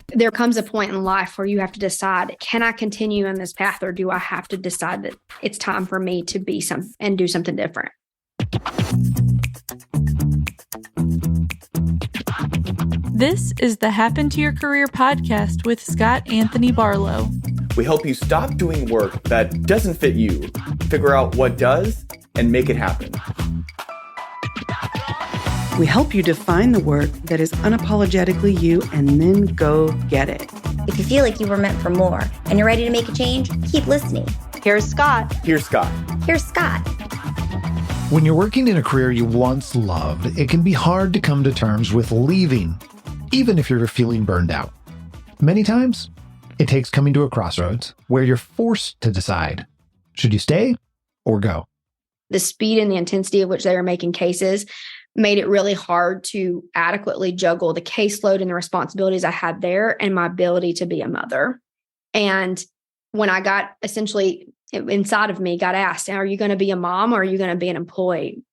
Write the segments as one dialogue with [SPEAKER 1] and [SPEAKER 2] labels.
[SPEAKER 1] There comes a point in life where you have to decide, can I continue in this path, or do I have to decide that it's time for me to be and do something different?
[SPEAKER 2] This is the Happen to Your Career podcast with Scott Anthony Barlow.
[SPEAKER 3] We help you stop doing work that doesn't fit you, figure out what does, and make it happen.
[SPEAKER 4] We help you define the work that is unapologetically you and then go get it.
[SPEAKER 5] If you feel like you were meant for more and you're ready to make a change, keep listening.
[SPEAKER 4] Here's Scott.
[SPEAKER 3] Here's Scott.
[SPEAKER 5] Here's Scott.
[SPEAKER 6] When you're working in a career you once loved, it can be hard to come to terms with leaving, even if you're feeling burned out. Many times, it takes coming to a crossroads where you're forced to decide, should you stay or go?
[SPEAKER 1] The speed and the intensity of which they were making cases made it really hard to adequately juggle the caseload and the responsibilities I had there and my ability to be a mother. And when I got essentially inside of me, got asked, are you going to be a mom or are you going to be an employee?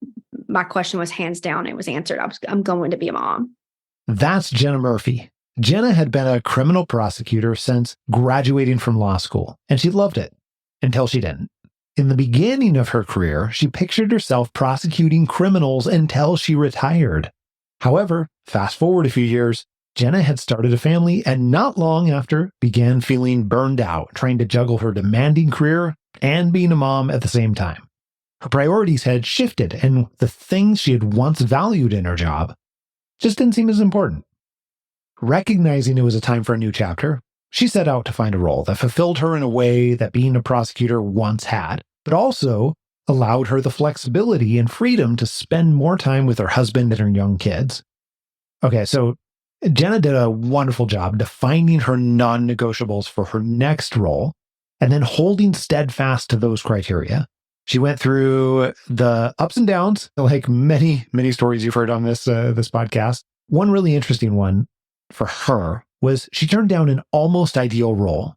[SPEAKER 1] My question was hands down. It was answered. I'm going to be a mom.
[SPEAKER 6] That's Jenna Murphy. Jenna had been a criminal prosecutor since graduating from law school, and she loved it until she didn't. In the beginning of her career, she pictured herself prosecuting criminals until she retired. However, fast forward a few years, Jenna had started a family and not long after began feeling burned out, trying to juggle her demanding career and being a mom at the same time. Her priorities had shifted, and the things she had once valued in her job just didn't seem as important. Recognizing it was a time for a new chapter, she set out to find a role that fulfilled her in a way that being a prosecutor once had, but also allowed her the flexibility and freedom to spend more time with her husband and her young kids. Okay, so Jenna did a wonderful job defining her non-negotiables for her next role and then holding steadfast to those criteria. She went through the ups and downs, like many, many stories you've heard on this podcast. One really interesting one for her was she turned down an almost ideal role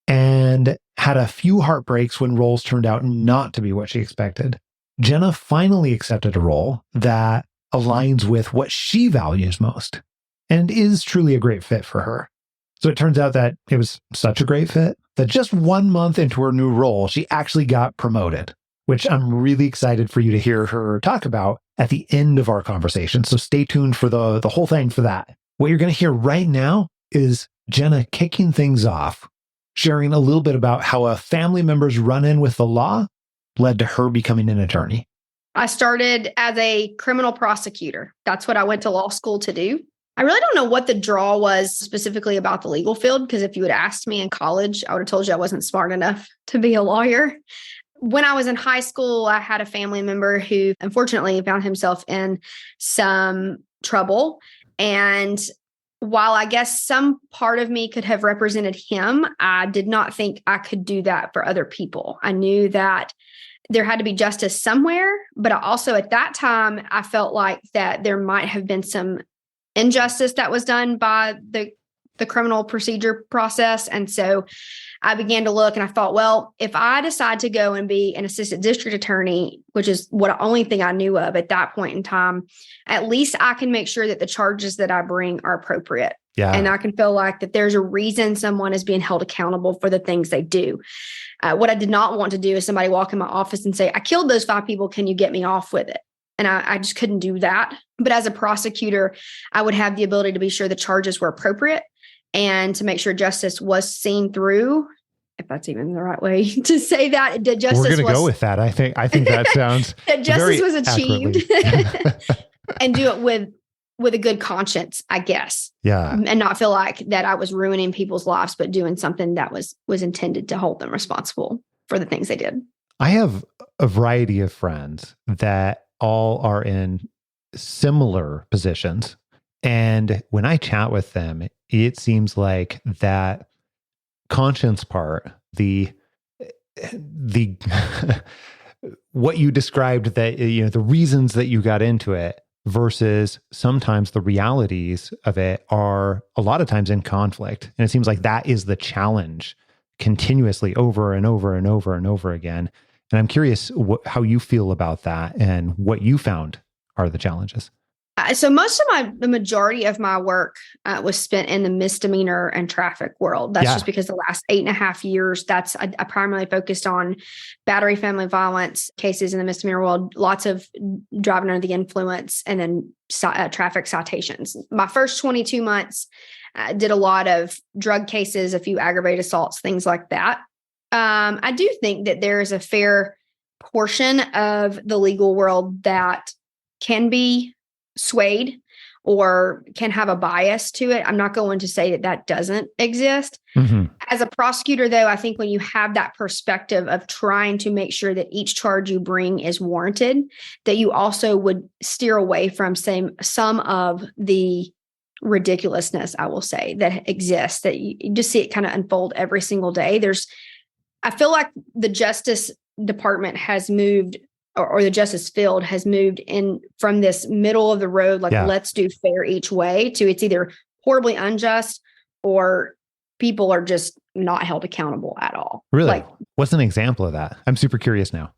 [SPEAKER 6] and had a few heartbreaks when roles turned out not to be what she expected. Jenna finally accepted a role that aligns with what she values most and is truly a great fit for her. So it turns out that it was such a great fit that just 1 month into her new role, she actually got promoted, which I'm really excited for you to hear her talk about at the end of our conversation. So stay tuned for the whole thing for that. What you're going to hear right now is Jenna kicking things off, sharing a little bit about how a family member's run-in with the law led to her becoming an attorney.
[SPEAKER 1] I started as a criminal prosecutor. That's what I went to law school to do. I really don't know what the draw was specifically about the legal field, because if you had asked me in college, I would have told you I wasn't smart enough to be a lawyer. When I was in high school, I had a family member who unfortunately found himself in some trouble. And while I guess some part of me could have represented him, I did not think I could do that for other people. I knew that there had to be justice somewhere, but I also at that time, I felt like that there might have been some injustice that was done by the criminal procedure process. And so I began to look and I thought, well, if I decide to go and be an assistant district attorney, which is the only thing I knew of at that point in time, at least I can make sure that the charges that I bring are appropriate. Yeah. And I can feel like that there's a reason someone is being held accountable for the things they do. What I did not want to do is somebody walk in my office and say, I killed those 5 people. Can you get me off with it? And I just couldn't do that. But as a prosecutor, I would have the ability to be sure the charges were appropriate and to make sure justice was seen through, if that's even the right way to say that. We're
[SPEAKER 6] going to go with that. I think that sounds
[SPEAKER 1] that justice was achieved and do it with a good conscience, I guess.
[SPEAKER 6] Yeah.
[SPEAKER 1] And not feel like that I was ruining people's lives, but doing something that was intended to hold them responsible for the things they did.
[SPEAKER 6] I have a variety of friends that all are in similar positions. And when I chat with them, it seems like that conscience part, the what you described, that, the reasons that you got into it versus sometimes the realities of it are a lot of times in conflict. And it seems like that is the challenge continuously over and over and over and over again. And I'm curious how you feel about that and what you found are the challenges.
[SPEAKER 1] So most of the majority of my work was spent in the misdemeanor and traffic world. That's just because the last 8.5 years, I primarily focused on battery, family violence cases in the misdemeanor world, lots of driving under the influence, and then traffic citations. My first 22 months, did a lot of drug cases, a few aggravated assaults, things like that. I do think that there is a fair portion of the legal world that can be swayed or can have a bias to it. I'm not going to say that doesn't exist. Mm-hmm. As a prosecutor, though, I think when you have that perspective of trying to make sure that each charge you bring is warranted, that you also would steer away from some of the ridiculousness, I will say, that exists, that you just see it kind of unfold every single day. I feel like the Justice Department has moved, or the justice field has moved in from this middle of the road, let's do fair each way, to it's either horribly unjust or people are just not held accountable at all.
[SPEAKER 6] Really? What's an example of that? I'm super curious now.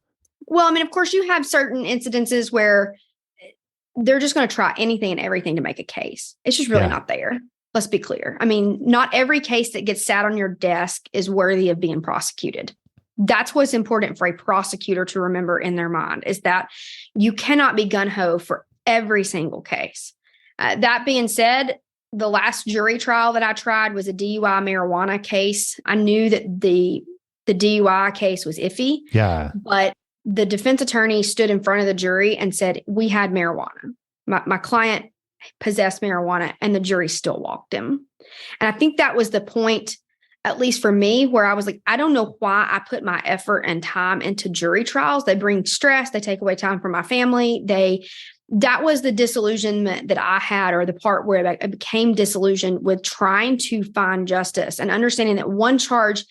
[SPEAKER 1] Well, I mean, of course, you have certain incidences where they're just going to try anything and everything to make a case. It's just really not there. Let's be clear. I mean, not every case that gets sat on your desk is worthy of being prosecuted. That's what's important for a prosecutor to remember in their mind, is that you cannot be gun-ho for every single case. That being said, the last jury trial that I tried was a DUI marijuana case. I knew that the DUI case was iffy, but the defense attorney stood in front of the jury and said, we had marijuana. My client possessed marijuana, and the jury still walked him. And I think that was the point, at least for me, where I was like, I don't know why I put my effort and time into jury trials. They bring stress. They take away time from my family. That was the disillusionment that I had, or the part where I became disillusioned with trying to find justice and understanding that one charge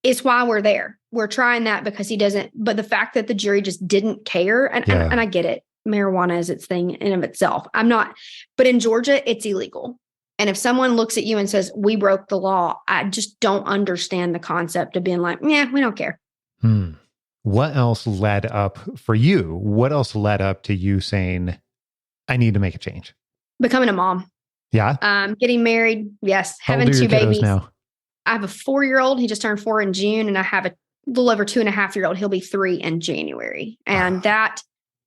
[SPEAKER 1] is why we're there. We're trying that because he doesn't, but the fact that the jury just didn't care, and I get it. Marijuana is its thing in of itself. But in Georgia, it's illegal. And if someone looks at you and says, we broke the law, I just don't understand the concept of being like, yeah, we don't care.
[SPEAKER 6] What else led up for you? What else led up to you saying, I need to make a change?
[SPEAKER 1] Becoming a mom.
[SPEAKER 6] Yeah.
[SPEAKER 1] Getting married. Yes.
[SPEAKER 6] How
[SPEAKER 1] having
[SPEAKER 6] old are your
[SPEAKER 1] 2 babies.
[SPEAKER 6] Now?
[SPEAKER 1] I have a 4-year-old. He just turned 4 in June. And I have a little over 2.5-year-old. He'll be 3 in January. And that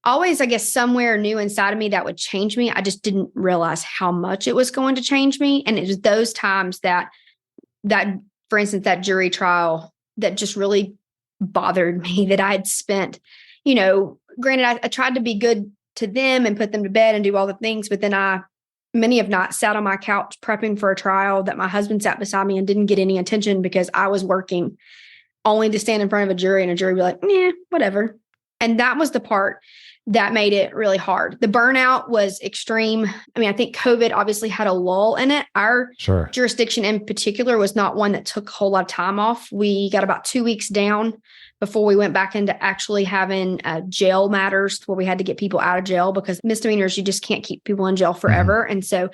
[SPEAKER 1] always, I guess, somewhere new inside of me that would change me. I just didn't realize how much it was going to change me. And it was those times that, for instance, that jury trial that just really bothered me, that I had spent, granted, I tried to be good to them and put them to bed and do all the things, but then many have not sat on my couch prepping for a trial that my husband sat beside me and didn't get any attention because I was working, only to stand in front of a jury and a jury be like, yeah, whatever. And that was the part that made it really hard. The burnout was extreme. I mean, I think COVID obviously had a lull in it. Our jurisdiction in particular was not one that took a whole lot of time off. We got about 2 weeks down before we went back into actually having jail matters where we had to get people out of jail, because misdemeanors, you just can't keep people in jail forever. And so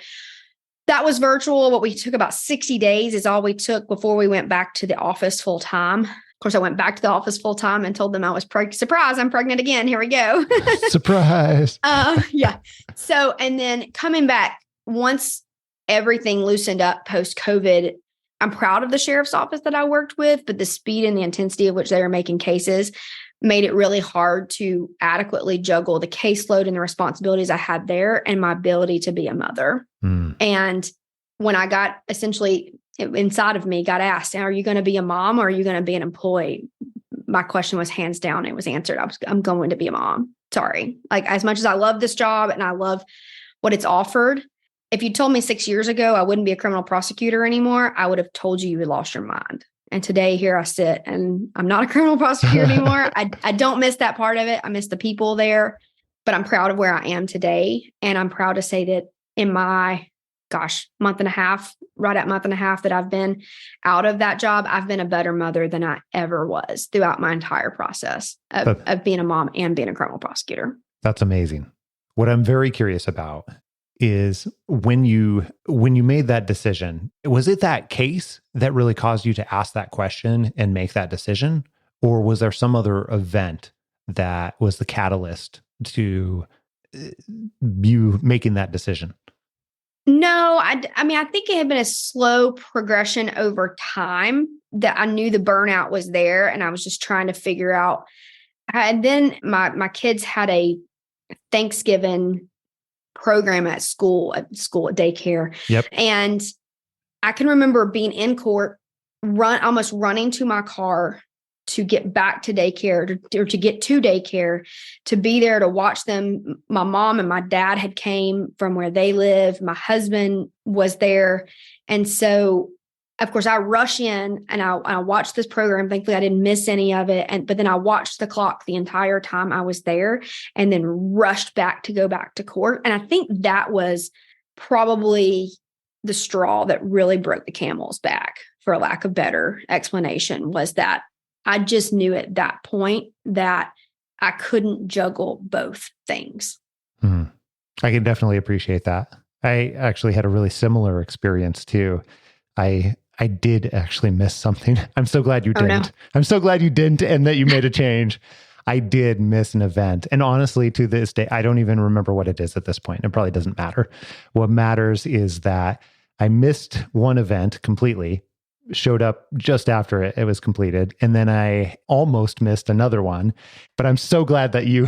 [SPEAKER 1] that was virtual. What we took about 60 days is all we took before we went back to the office full time. Of course, I went back to the office full time and told them I was surprise, I'm pregnant again. Here we go.
[SPEAKER 6] Surprise.
[SPEAKER 1] Yeah. So, and then coming back, once everything loosened up post-COVID, I'm proud of the sheriff's office that I worked with, but the speed and the intensity of which they were making cases made it really hard to adequately juggle the caseload and the responsibilities I had there and my ability to be a mother. And when I got essentially inside of me got asked, are you going to be a mom or are you going to be an employee? My question was hands down. It was answered. I'm going to be a mom. Sorry. Like, as much as I love this job and I love what it's offered, if you told me 6 years ago I wouldn't be a criminal prosecutor anymore, I would have told you you lost your mind. And today here I sit and I'm not a criminal prosecutor anymore. I don't miss that part of it. I miss the people there, but I'm proud of where I am today. And I'm proud to say that in my month and a half that I've been out of that job, I've been a better mother than I ever was throughout my entire process of being a mom and being a criminal prosecutor.
[SPEAKER 6] That's amazing. What I'm very curious about is when you made that decision, was it that case that really caused you to ask that question and make that decision? Or was there some other event that was the catalyst to you making that decision?
[SPEAKER 1] No, I mean, I think it had been a slow progression over time that I knew the burnout was there and I was just trying to figure out. And then my kids had a Thanksgiving program at daycare.
[SPEAKER 6] Yep.
[SPEAKER 1] And I can remember being in court, almost running to my car to get back to daycare or to get to daycare, to be there to watch them. My mom and my dad had came from where they live. My husband was there. And so, of course, I rush in and I watched this program. Thankfully, I didn't miss any of it. But then I watched the clock the entire time I was there and then rushed back to go back to court. And I think that was probably the straw that really broke the camel's back, for lack of better explanation, was that I just knew at that point that I couldn't juggle both things.
[SPEAKER 6] I can definitely appreciate that. I actually had a really similar experience too. I did actually miss something. I'm so glad you didn't. No. I'm so glad you didn't and that you made a change. I did miss an event. And honestly, to this day, I don't even remember what it is at this point. It probably doesn't matter. What matters is that I missed one event completely, showed up just after it was completed. And then I almost missed another one, but I'm so glad that you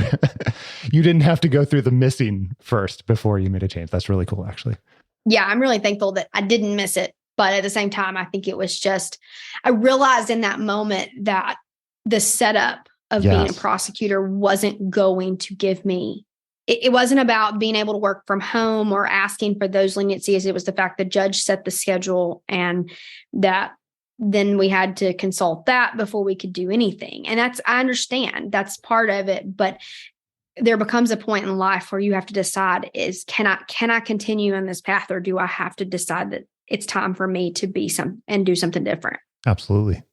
[SPEAKER 6] didn't have to go through the missing first before you made a change. That's really cool, actually.
[SPEAKER 1] Yeah, I'm really thankful that I didn't miss it. But at the same time, I think it was just, I realized in that moment that the setup of being a prosecutor wasn't going to give me, it wasn't about being able to work from home or asking for those leniencies. It was the fact the judge set the schedule and that then we had to consult that before we could do anything. And I understand that's part of it, but there becomes a point in life where you have to decide can I continue on this path, or do I have to decide that it's time for me to be and do something different?
[SPEAKER 6] Absolutely.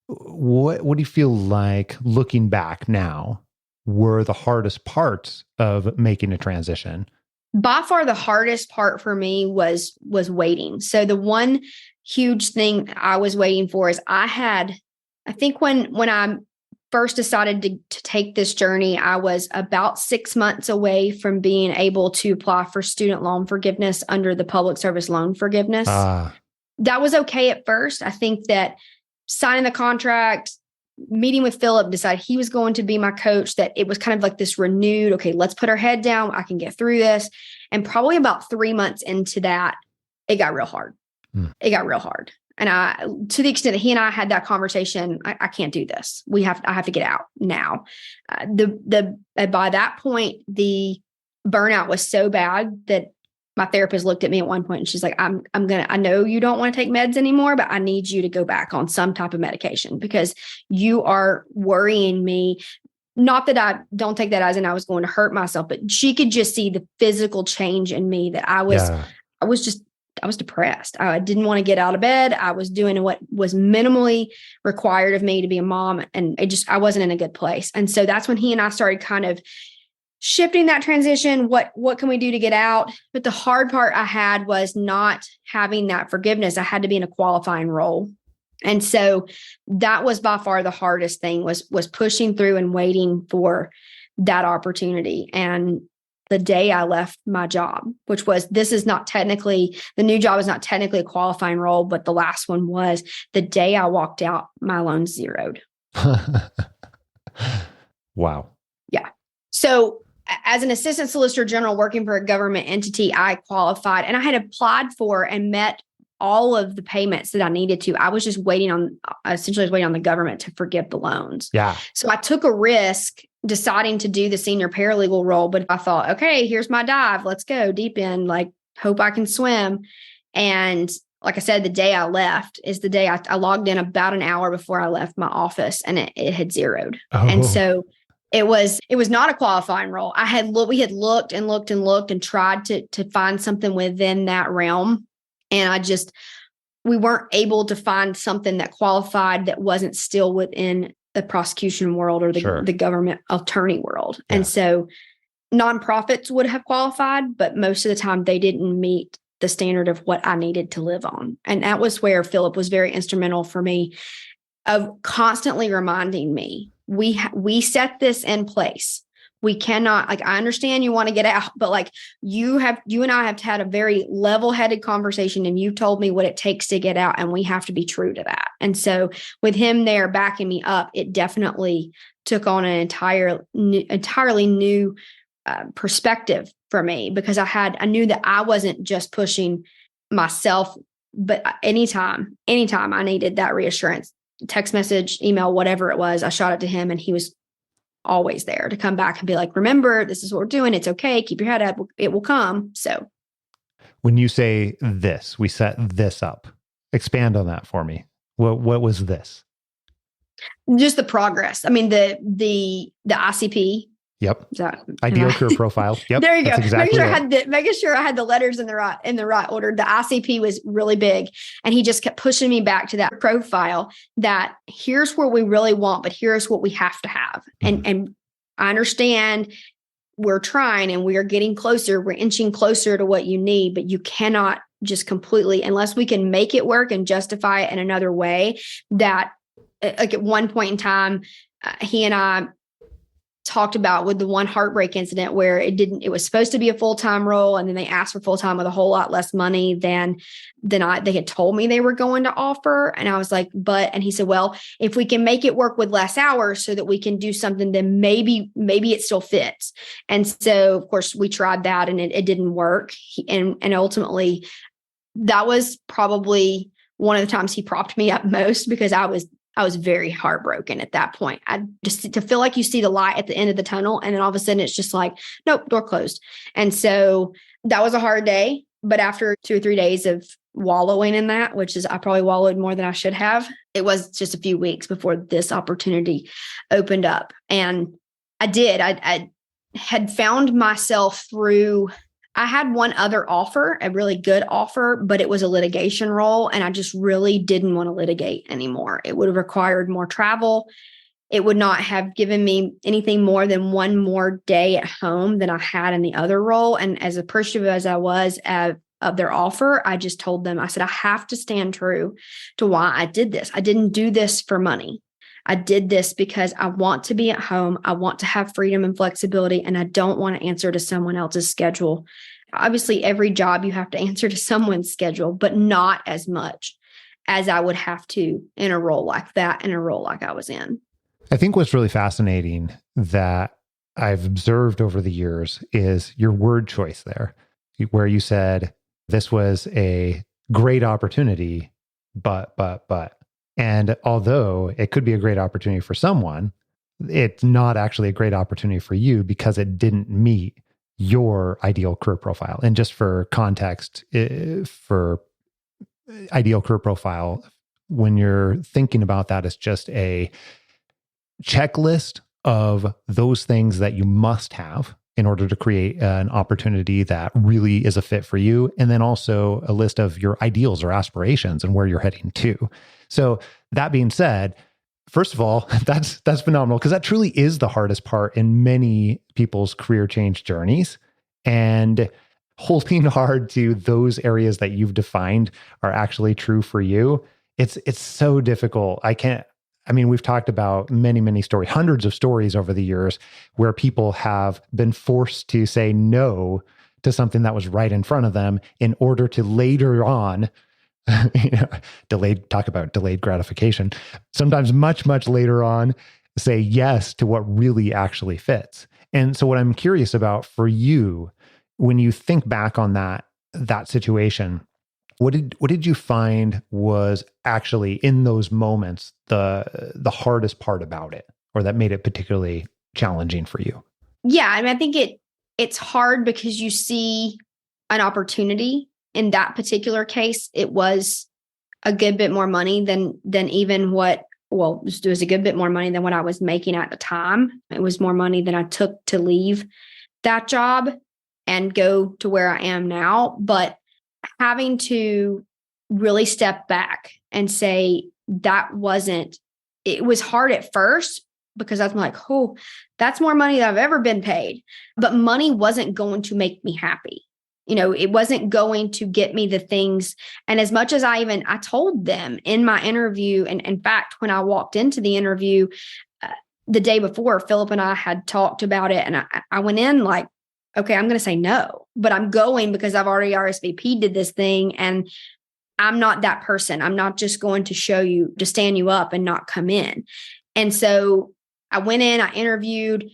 [SPEAKER 6] What do you feel like looking back now were the hardest parts of making a transition?
[SPEAKER 1] By far, the hardest part for me was waiting. So the one huge thing I was waiting for is I think when I first decided to take this journey, I was about 6 months away from being able to apply for student loan forgiveness under the public service loan forgiveness. That was okay at first. I think that signing the contract, meeting with Philip, decided he was going to be my coach, that it was kind of like this renewed, okay, let's put our head down. I can get through this. And probably about 3 months into that, it got real hard. It got real hard. And to the extent that he and I had that conversation, I can't do this. I have to get out now. By that point, the burnout was so bad that my therapist looked at me at one point and she's like, I know you don't want to take meds anymore, but I need you to go back on some type of medication because you are worrying me. Not that I don't take that as in I was going to hurt myself, but she could just see the physical change in me that I was depressed. I didn't want to get out of bed. I was doing what was minimally required of me to be a mom. And I wasn't in a good place. And so that's when he and I started kind of shifting that transition. What can we do to get out? But the hard part I had was not having that forgiveness. I had to be in a qualifying role. And so that was by far the hardest thing was pushing through and waiting for that opportunity. And the day I left my job, which was, the new job is not technically a qualifying role, but the last one was, the day I walked out, my loans zeroed.
[SPEAKER 6] Wow.
[SPEAKER 1] Yeah. So as an assistant solicitor general working for a government entity, I qualified and I had applied for and met all of the payments that I needed to. I was just waiting on the government to forgive the loans.
[SPEAKER 6] Yeah. So
[SPEAKER 1] I took a risk deciding to do the senior paralegal role, but I thought, okay, here's my dive. Let's go deep in, hope I can swim. And like I said, the day I left is the day I logged in about an hour before I left my office and it had zeroed. Oh. And so it was not a qualifying role. We had looked and tried to find something within that realm. And we weren't able to find something that qualified that wasn't still within the prosecution world or the government attorney world. Yeah. And so nonprofits would have qualified, but most of the time they didn't meet the standard of what I needed to live on. And that was where Philip was very instrumental for me of constantly reminding me, we set this in place We cannot, like, I understand you want to get out, but like you and I have had a very level-headed conversation, and you told me what it takes to get out, and we have to be true to that. And so with him there backing me up, it definitely took on an entirely new perspective for me, because I knew that I wasn't just pushing myself, but anytime I needed that reassurance, text message, email, whatever it was, I shot it to him, and he was always there to come back and be like, remember, this is what we're doing. It's okay. Keep your head up. It will come. So
[SPEAKER 6] When you say this, we set this up, expand on that for me. What was this?
[SPEAKER 1] just the progress. I mean, the ICP.
[SPEAKER 6] Yep. Ideal career profile. Yep.
[SPEAKER 1] There you go.
[SPEAKER 6] Exactly
[SPEAKER 1] making sure I had the letters in the right order. The ICP was really big, and he just kept pushing me back to that profile, that here's where we really want, but here's what we have to have. And I understand we're trying and we are getting closer. We're inching closer to what you need, but you cannot just completely, unless we can make it work and justify it in another way. That, like, at one point in time, he and I talked about with the one heartbreak incident where it was supposed to be a full-time role, and then they asked for full-time with a whole lot less money than they had told me they were going to offer. And I was like, and he said, well, if we can make it work with less hours so that we can do something, then maybe it still fits. And so of course we tried that, and it didn't work. And ultimately that was probably one of the times he propped me up most, because I was very heartbroken at that point. I just, to feel like you see the light at the end of the tunnel, and then all of a sudden it's just like, nope, door closed. And so that was a hard day. But after 2 or 3 days of wallowing in that, which is, I probably wallowed more than I should have, it was just a few weeks before this opportunity opened up. And I did. I had found myself through, I had one other offer, a really good offer, but it was a litigation role. And I just really didn't want to litigate anymore. It would have required more travel. It would not have given me anything more than one more day at home than I had in the other role. And as appreciative as I was of their offer, I just told them, I said, I have to stand true to why I did this. I didn't do this for money. I did this because I want to be at home. I want to have freedom and flexibility, and I don't want to answer to someone else's schedule. Obviously, every job you have to answer to someone's schedule, but not as much as I would have to in a role like that, in a role like I was in.
[SPEAKER 6] I think what's really fascinating that I've observed over the years is your word choice there, where you said this was a great opportunity, but. And although it could be a great opportunity for someone, it's not actually a great opportunity for you because it didn't meet your ideal career profile. And just for context, for ideal career profile, when you're thinking about that, it's just a checklist of those things that you must have in order to create an opportunity that really is a fit for you. And then also a list of your ideals or aspirations and where you're heading to. So that being said, first of all, that's phenomenal, because that truly is the hardest part in many people's career change journeys. And holding hard to those areas that you've defined are actually true for you. It's so difficult. We've talked about many stories, hundreds of stories over the years where people have been forced to say no to something that was right in front of them in order to later on, talk about delayed gratification, sometimes much later on, say yes to what really actually fits. And so what I'm curious about for you, when you think back on that situation, what did you find was actually in those moments the hardest part about it, or that made it particularly challenging for you?
[SPEAKER 1] Yeah, I mean, I think it's hard because you see an opportunity. In that particular case, it was a good bit more money than even it was a good bit more money than what I was making at the time. It was more money than I took to leave that job and go to where I am now. But having to really step back and say it was hard at first, because I'm like, oh, that's more money than I've ever been paid. But money wasn't going to make me happy. It wasn't going to get me the things. And as much as I told them in my interview, and in fact, when I walked into the interview, the day before, Philip and I had talked about it, and I went in like, okay, I'm going to say no, but I'm going because I've already RSVP'd to this thing, and I'm not that person. I'm not just going to stand you up and not come in. And so I went in, I interviewed.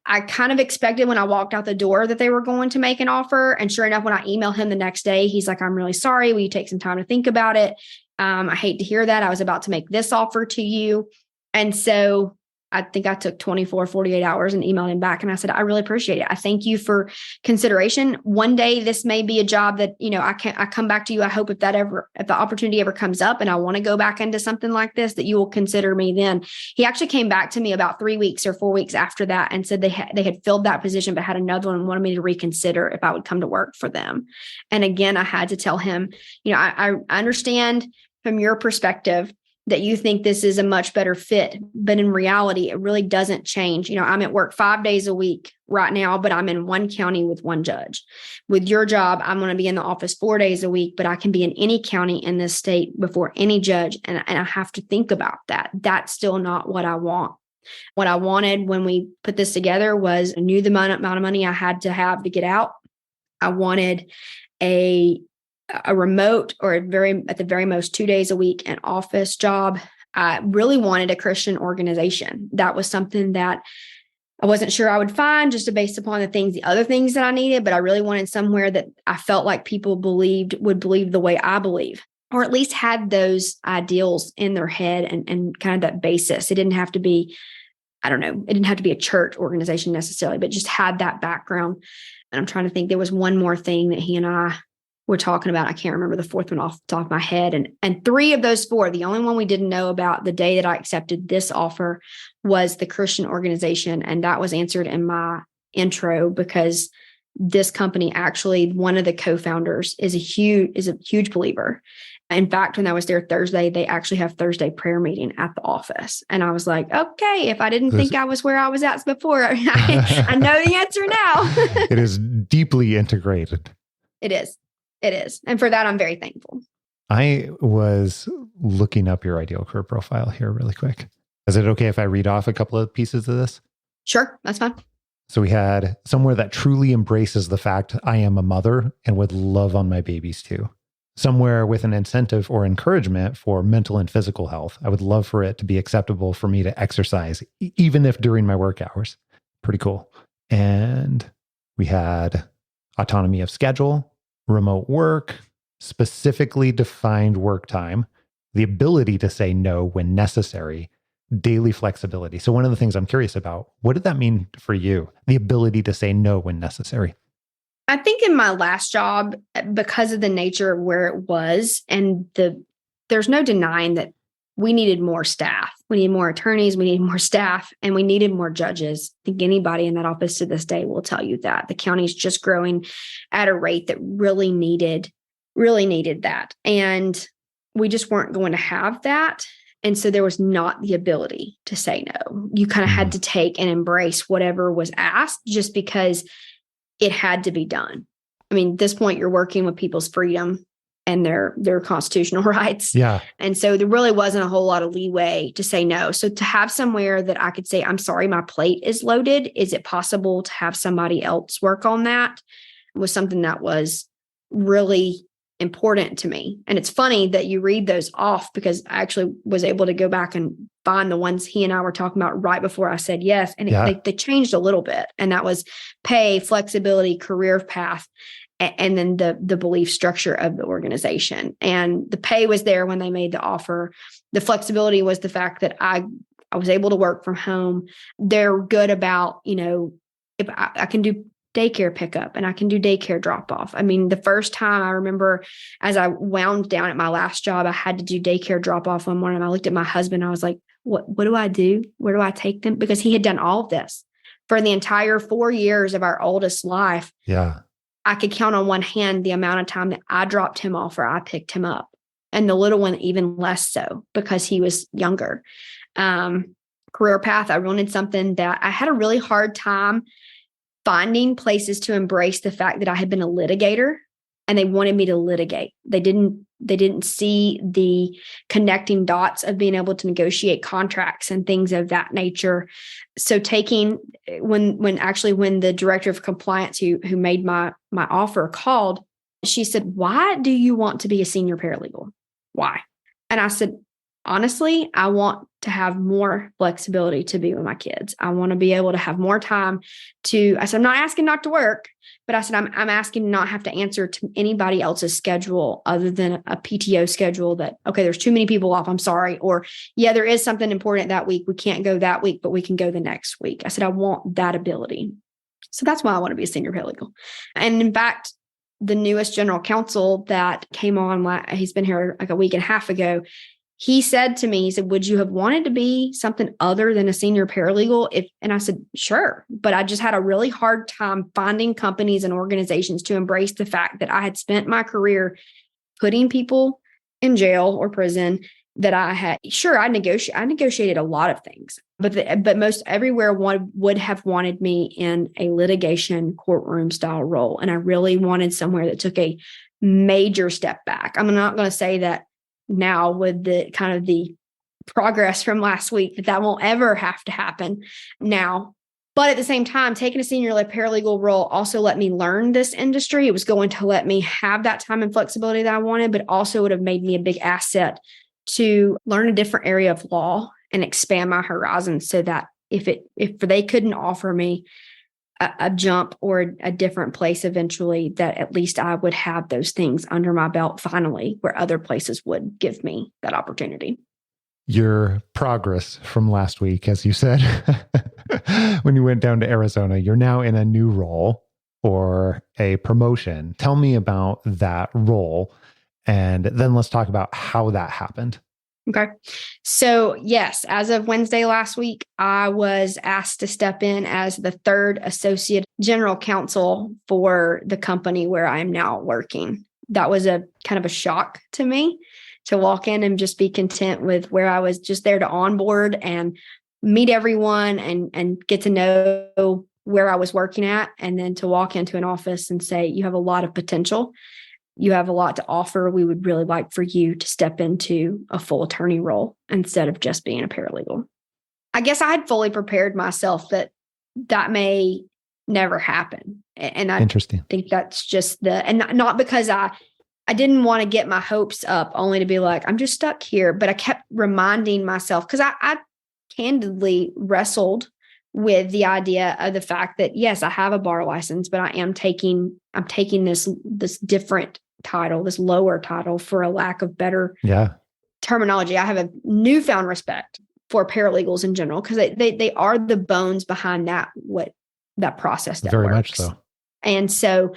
[SPEAKER 1] I kind of expected when I walked out the door that they were going to make an offer. And sure enough, when I emailed him the next day, he's like, I'm really sorry. Will you take some time to think about it? I hate to hear that. I was about to make this offer to you. And so I think I took 24, 48 hours and emailed him back. And I said, I really appreciate it. I thank you for consideration. One day, this may be a job that, I come back to you. I hope if the opportunity ever comes up and I want to go back into something like this, that you will consider me then. He actually came back to me about 3 weeks or 4 weeks after that and said they had filled that position, but had another one and wanted me to reconsider if I would come to work for them. And again, I had to tell him, I understand from your perspective that you think this is a much better fit, but in reality, it really doesn't change. I'm at work 5 days a week right now, but I'm in one county with one judge. With your job, I'm going to be in the office 4 days a week, but I can be in any county in this state before any judge. And I have to think about that. That's still not what I want. What I wanted when we put this together was I knew the amount of money I had to have to get out. I wanted a remote, or at the very most 2 days a week, an office job. I really wanted a Christian organization. That was something that I wasn't sure I would find just based upon the other things that I needed, but I really wanted somewhere that I felt like people would believe the way I believe, or at least had those ideals in their head and kind of that basis. It didn't have to be, it didn't have to be a church organization necessarily, but just had that background. And I'm trying to think, there was one more thing that he and I were talking about. I can't remember the fourth one off the top of my head. And 3 of those 4, the only one we didn't know about the day that I accepted this offer was the Christian organization. And that was answered in my intro because this company, actually, one of the co-founders is a huge believer. In fact, when I was there Thursday, they actually have Thursday prayer meeting at the office. And I was like, okay, if I didn't think I was where I was at before, I know the answer now.
[SPEAKER 6] It is deeply integrated.
[SPEAKER 1] It is. It is. And for that, I'm very thankful.
[SPEAKER 6] I was looking up your ideal career profile here really quick. Is it okay if I read off a couple of pieces of this?
[SPEAKER 1] Sure. That's fine.
[SPEAKER 6] So we had somewhere that truly embraces the fact I am a mother and would love on my babies too. Somewhere with an incentive or encouragement for mental and physical health. I would love for it to be acceptable for me to exercise, even if during my work hours. Pretty cool. And we had autonomy of schedule, remote work, specifically defined work time, the ability to say no when necessary, daily flexibility. So one of the things I'm curious about, what did that mean for you? The ability to say no when necessary.
[SPEAKER 1] I think in my last job, because of the nature of where it was, and there's no denying that we needed more staff. We need more attorneys, we need more staff, and we needed more judges. I think anybody in that office to this day will tell you that. The county's just growing at a rate that really needed that. And we just weren't going to have that. And so there was not the ability to say no. You kind of had to take and embrace whatever was asked just because it had to be done. I mean, at this point, you're working with people's freedom and their constitutional rights.
[SPEAKER 6] Yeah.
[SPEAKER 1] And so there really wasn't a whole lot of leeway to say no. So to have somewhere that I could say, I'm sorry, my plate is loaded. Is it possible to have somebody else work on that? Was something that was really important to me. And it's funny that you read those off because I actually was able to go back and find the ones he and I were talking about right before I said yes. And they changed a little bit. And that was pay, flexibility, career path, and then the belief structure of the organization. And the pay was there when they made the offer. The flexibility was the fact that I was able to work from home. They're good about, if I can do daycare pickup and I can do daycare drop off. I mean, the first time I remember as I wound down at my last job, I had to do daycare drop off one morning. I looked at my husband. I was like, what do I do? Where do I take them? Because he had done all of this for the entire 4 years of our oldest life.
[SPEAKER 6] Yeah.
[SPEAKER 1] I could count on one hand the amount of time that I dropped him off or I picked him up. And the little one, even less so because he was younger. Career path, I wanted something that I had a really hard time finding places to embrace the fact that I had been a litigator and they wanted me to litigate. They didn't see the connecting dots of being able to negotiate contracts and things of that nature. So when the director of compliance who made my offer called, she said, "Why do you want to be a senior paralegal? Why?" And I said, "Honestly, I want to have more flexibility to be with my kids. I want to be able to have more time I said, I'm not asking not to work, but I said, I'm asking to not have to answer to anybody else's schedule other than a PTO schedule that, okay, there's too many people off. I'm sorry. Or yeah, there is something important that week. We can't go that week, but we can go the next week." I said, I want that ability. So that's why I want to be a senior paralegal. And in fact, the newest general counsel that came on, he's been here like a week and a half ago. He said to me, he said, "Would you have wanted to be something other than a senior paralegal?" And I said, "Sure." But I just had a really hard time finding companies and organizations to embrace the fact that I had spent my career putting people in jail or prison, that I negotiated a lot of things, but most everywhere would have wanted me in a litigation courtroom style role. And I really wanted somewhere that took a major step back. I'm not going to say that now with the kind of the progress from last week that won't ever have to happen now. But at the same time, taking a senior paralegal role also let me learn this industry. It was going to let me have that time and flexibility that I wanted, but also would have made me a big asset to learn a different area of law and expand my horizons, so that if they couldn't offer me a jump or a different place eventually, that at least I would have those things under my belt finally, where other places would give me that opportunity.
[SPEAKER 6] Your progress from last week, as you said, when you went down to Arizona, you're now in a new role or a promotion. Tell me about that role, and then let's talk about how that happened.
[SPEAKER 1] Okay. So yes, as of Wednesday last week, I was asked to step in as the third associate general counsel for the company where I'm now working. That was a kind of a shock to me, to walk in and just be content with where I was just there to onboard and meet everyone and get to know where I was working at. And then to walk into an office and say, "You have a lot of potential. You have a lot to offer. We would really like for you to step into a full attorney role instead of just being a paralegal." I guess I had fully prepared myself that may never happen. And I think that's just and not because I didn't want to get my hopes up only to be like, I'm just stuck here. But I kept reminding myself, because I candidly wrestled with the idea of the fact that, yes, I have a bar license, but I'm taking this different title, this lower title, for a lack of better terminology. I have a newfound respect for paralegals in general, because they are the bones behind that process that
[SPEAKER 6] very
[SPEAKER 1] works.
[SPEAKER 6] Much so.
[SPEAKER 1] And so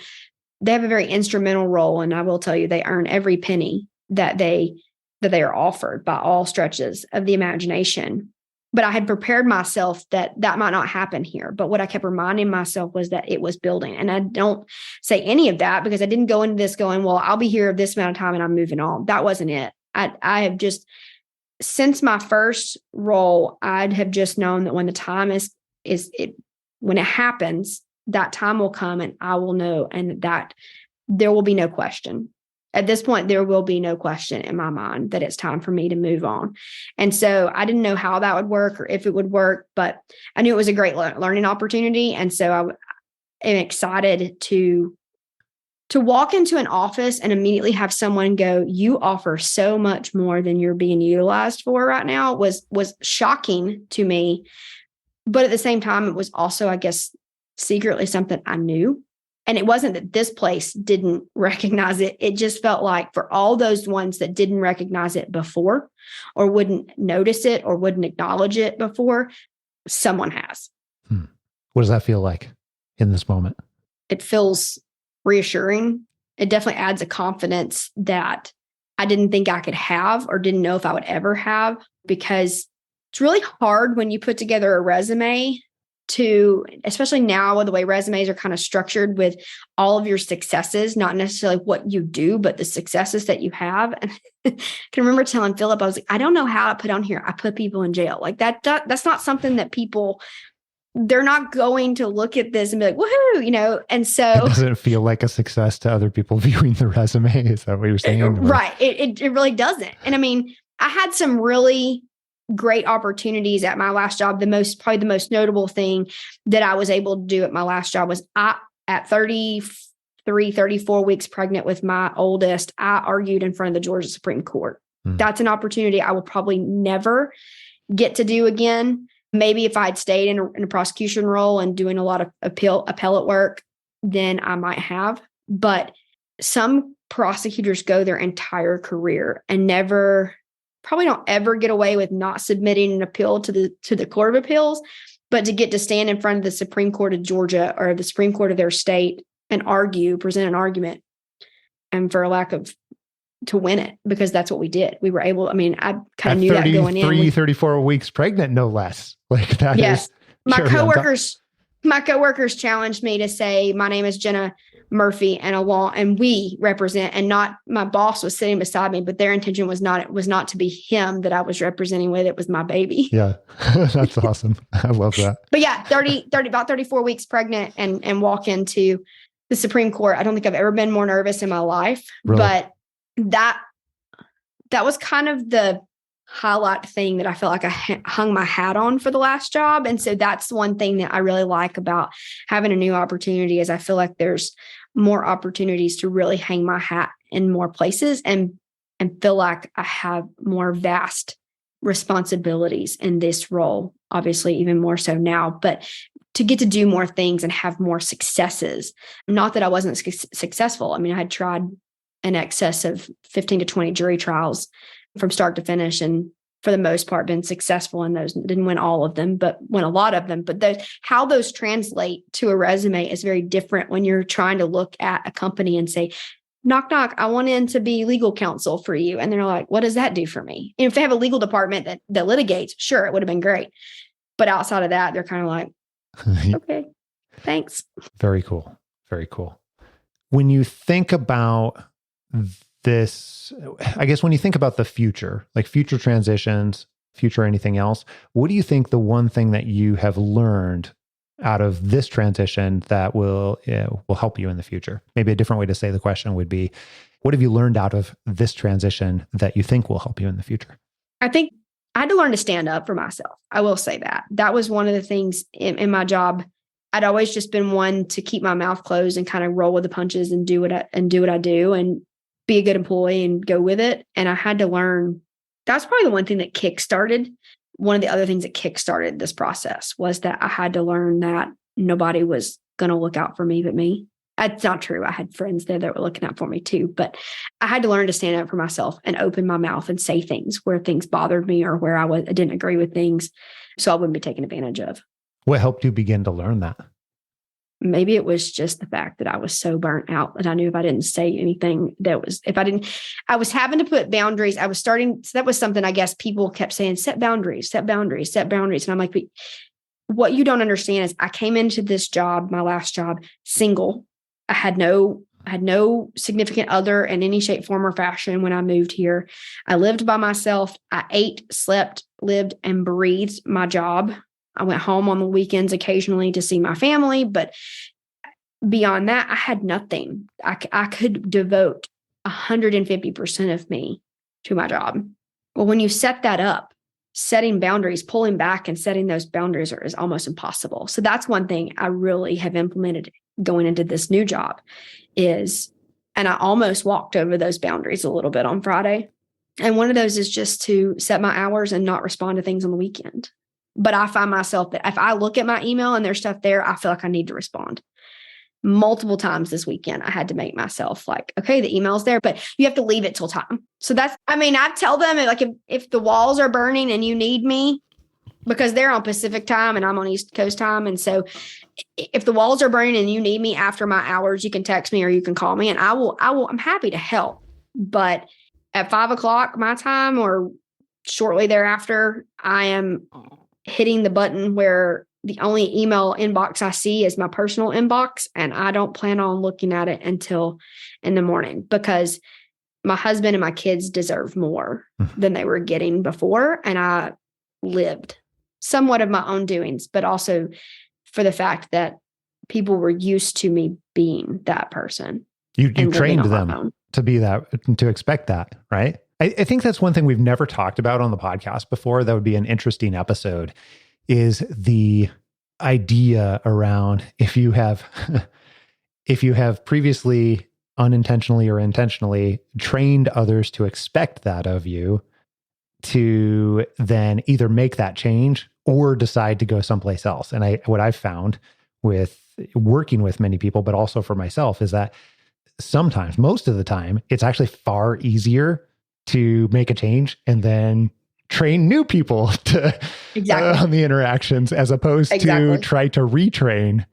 [SPEAKER 1] they have a very instrumental role, and I will tell you, they earn every penny that they are offered by all stretches of the imagination. But I had prepared myself that might not happen here. But what I kept reminding myself was that it was building. And I don't say any of that because I didn't go into this going, well, I'll be here this amount of time and I'm moving on. That wasn't it. I have just, since my first role, I'd have just known that when the time when it happens, that time will come and I will know, and that there will be no question. At this point, there will be no question in my mind that it's time for me to move on. And so I didn't know how that would work or if it would work, but I knew it was a great learning opportunity. And so I am excited to walk into an office and immediately have someone go, "You offer so much more than you're being utilized for right now," was shocking to me. But at the same time, it was also, I guess, secretly something I knew. And it wasn't that this place didn't recognize it. It just felt like for all those ones that didn't recognize it before, or wouldn't notice it, or wouldn't acknowledge it before, someone has.
[SPEAKER 6] What does that feel like in this moment?
[SPEAKER 1] It feels reassuring. It definitely adds a confidence that I didn't think I could have, or didn't know if I would ever have, because it's really hard when you put together a resume especially now with the way resumes are kind of structured, with all of your successes, not necessarily what you do, but the successes that you have. And I can remember telling Philip, I was like, I don't know how to put on here, I put people in jail. Like that's not something that people they're not going to look at this and be like, woohoo, And
[SPEAKER 6] It
[SPEAKER 1] so,
[SPEAKER 6] doesn't feel like a success to other people viewing the resume. Is that what you're saying? Or-
[SPEAKER 1] right. It really doesn't. And I mean, I had some really great opportunities at my last job. Probably the most notable thing that I was able to do at my last job was at 33, 34 weeks pregnant with my oldest, I argued in front of the Georgia Supreme Court. That's an opportunity I will probably never get to do again. Maybe if I'd stayed in a prosecution role and doing a lot of appellate work, then I might have. But some prosecutors go their entire career and probably don't ever get away with not submitting an appeal to the Court of Appeals, but to get to stand in front of the Supreme Court of Georgia or the Supreme Court of their state and present an argument, and to win it, because that's what we did. We were able, I kind of knew that going in.
[SPEAKER 6] 34 weeks pregnant, no less. Like that.
[SPEAKER 1] Yes.
[SPEAKER 6] Is,
[SPEAKER 1] my coworkers challenged me to say, my name is Jenna Murphy and we represent, and not my boss was sitting beside me, but their intention was not to be him that I was representing with. It was my baby.
[SPEAKER 6] Yeah. That's awesome. I love that.
[SPEAKER 1] But yeah, about 34 weeks pregnant and walk into the Supreme Court. I don't think I've ever been more nervous in my life,
[SPEAKER 6] Really?
[SPEAKER 1] But that was kind of the highlight thing that I felt like I hung my hat on for the last job. And so that's one thing that I really like about having a new opportunity, is I feel like there's more opportunities to really hang my hat in more places and feel like I have more vast responsibilities in this role, obviously even more so now, but to get to do more things and have more successes. Not that I wasn't successful. I had tried in excess of 15 to 20 jury trials from start to finish, and for the most part been successful in those. Didn't win all of them, but won a lot of them. But how those translate to a resume is very different when you're trying to look at a company and say, knock, knock, I want in to be legal counsel for you. And they're like, what does that do for me? And if they have a legal department that litigates, sure, it would have been great. But outside of that, they're kind of like, okay, thanks.
[SPEAKER 6] Very cool. Very cool. When you think about this, I guess when you think about the future, like future transitions, future anything else, what do you think the one thing that you have learned out of this transition that will help you in the future? Maybe a different way to say the question would be, what have you learned out of this transition that you think will help you in the future?
[SPEAKER 1] I think I had to learn to stand up for myself. I will say that. That was one of the things in my job. I'd always just been one to keep my mouth closed and kind of roll with the punches and do what I do and be a good employee and go with it. And I had to learn. That's probably the one thing that kickstarted. One of the other things that kickstarted this process was that I had to learn that nobody was going to look out for me but me. That's not true. I had friends there that were looking out for me too, but I had to learn to stand up for myself and open my mouth and say things where things bothered me or where I didn't agree with things, so I wouldn't be taken advantage of.
[SPEAKER 6] What helped you begin to learn that?
[SPEAKER 1] Maybe it was just the fact that I was so burnt out that I knew if I didn't say anything, I was having to put boundaries. So that was something I guess people kept saying, set boundaries, set boundaries, set boundaries. And I'm like, what you don't understand is I came into this job, my last job, single. I had no significant other in any shape, form, or fashion when I moved here. I lived by myself. I ate, slept, lived, and breathed my job. I went home on the weekends occasionally to see my family, but beyond that, I had nothing. I could devote 150% of me to my job. Well, when you set that up, setting boundaries, pulling back and setting those boundaries is almost impossible. So that's one thing I really have implemented going into this new job and I almost walked over those boundaries a little bit on Friday. And one of those is just to set my hours and not respond to things on the weekend. But I find myself that if I look at my email and there's stuff there, I feel like I need to respond. Multiple times this weekend, I had to make myself like, okay, the email's there, but you have to leave it till time. So I tell them like, if the walls are burning and you need me, because they're on Pacific time and I'm on East Coast time. And so if the walls are burning and you need me after my hours, you can text me or you can call me and I'm happy to help. But at 5:00 my time or shortly thereafter, I am hitting the button where the only email inbox I see is my personal inbox. And I don't plan on looking at it until in the morning because my husband and my kids deserve more than they were getting before. And I lived somewhat of my own doings, but also for the fact that people were used to me being that person.
[SPEAKER 6] You
[SPEAKER 1] and
[SPEAKER 6] trained
[SPEAKER 1] living on
[SPEAKER 6] them
[SPEAKER 1] my own.
[SPEAKER 6] to be that, to expect that, right? I think that's one thing we've never talked about on the podcast before. That would be an interesting episode, is the idea around if you have previously unintentionally or intentionally trained others to expect that of you, to then either make that change or decide to go someplace else. And what I've found with working with many people, but also for myself, is that sometimes, most of the time, it's actually far easier to make a change and then train new people to on the interactions, as opposed to try to retrain.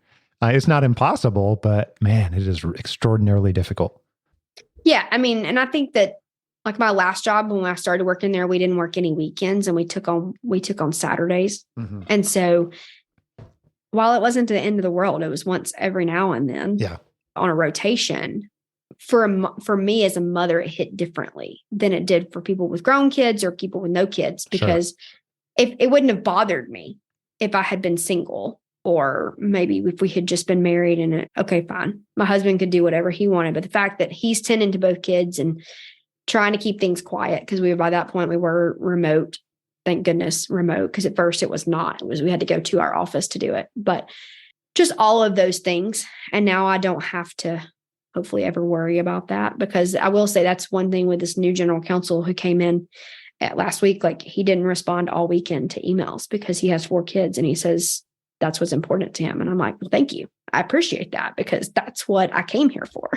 [SPEAKER 6] It's not impossible, but man, it is extraordinarily difficult.
[SPEAKER 1] Yeah. I mean, and I think that like my last job, when I started working there, we didn't work any weekends and we took on Saturdays. Mm-hmm. And so while it wasn't the end of the world, it was once every now and then on a rotation. For me as a mother, it hit differently than it did for people with grown kids or people with no kids, because if it wouldn't have bothered me if I had been single, or maybe if we had just been married and okay, fine, my husband could do whatever he wanted. But the fact that he's tending to both kids and trying to keep things quiet, because by that point we were remote, thank goodness, remote, because at first it was not. We had to go to our office to do it. But just all of those things. And now I don't have to hopefully ever worry about that, because I will say that's one thing with this new general counsel who came in last week. Like, he didn't respond all weekend to emails because he has 4 kids and he says that's what's important to him. And I'm like, well, thank you. I appreciate that, because that's what I came here for.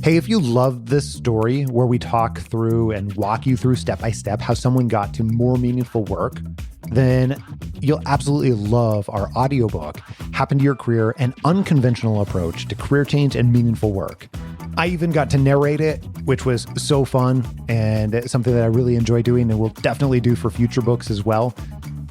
[SPEAKER 6] Hey, if you love this story where we talk through and walk you through step by step how someone got to more meaningful work, then you'll absolutely love our audiobook, Happen to Your Career, An Unconventional Approach to Career Change and Meaningful Work. I even got to narrate it, which was so fun, and it's something that I really enjoy doing and will definitely do for future books as well.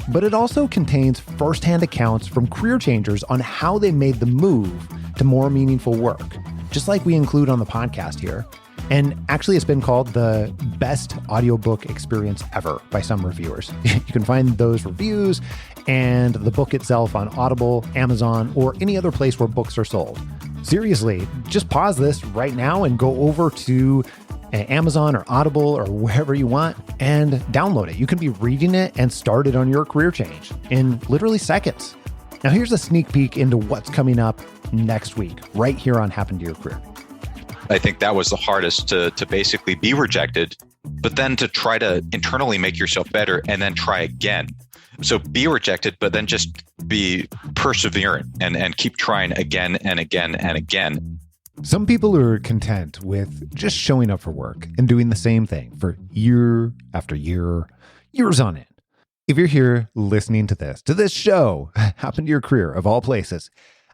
[SPEAKER 6] But it also contains firsthand accounts from career changers on how they made the move to more meaningful work, just like we include on the podcast here. And actually, it's been called the best audiobook experience ever by some reviewers. You can find those reviews and the book itself on Audible, Amazon, or any other place where books are sold. Seriously, just pause this right now and go over to Amazon or Audible or wherever you want and download it. You can be reading it and start it on your career change in literally seconds. Now, here's a sneak peek into what's coming up next week, right here on Happen to Your Career.
[SPEAKER 7] I think that was the hardest, to basically be rejected, but then to try to internally make yourself better and then try again. So be rejected, but then just be perseverant and keep trying again and again and again.
[SPEAKER 6] Some people are content with just showing up for work and doing the same thing for year after year, years on end. If you're here listening to this show, Happen to Your Career of all places,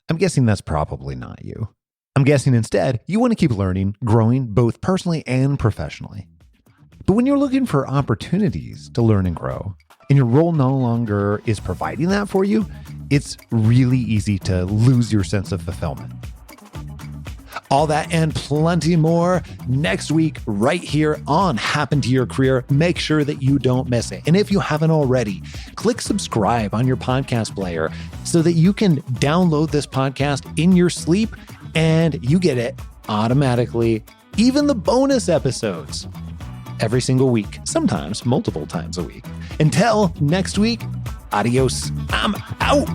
[SPEAKER 6] I'm guessing that's probably not you. I'm guessing instead you want to keep learning, growing both personally and professionally. But when you're looking for opportunities to learn and grow, and your role no longer is providing that for you, it's really easy to lose your sense of fulfillment. All that and plenty more next week right here on Happen to Your Career. Make sure that you don't miss it. And if you haven't already, click subscribe on your podcast player so that you can download this podcast in your sleep and you get it automatically, even the bonus episodes, every single week, sometimes multiple times a week. Until next week, adios. I'm out.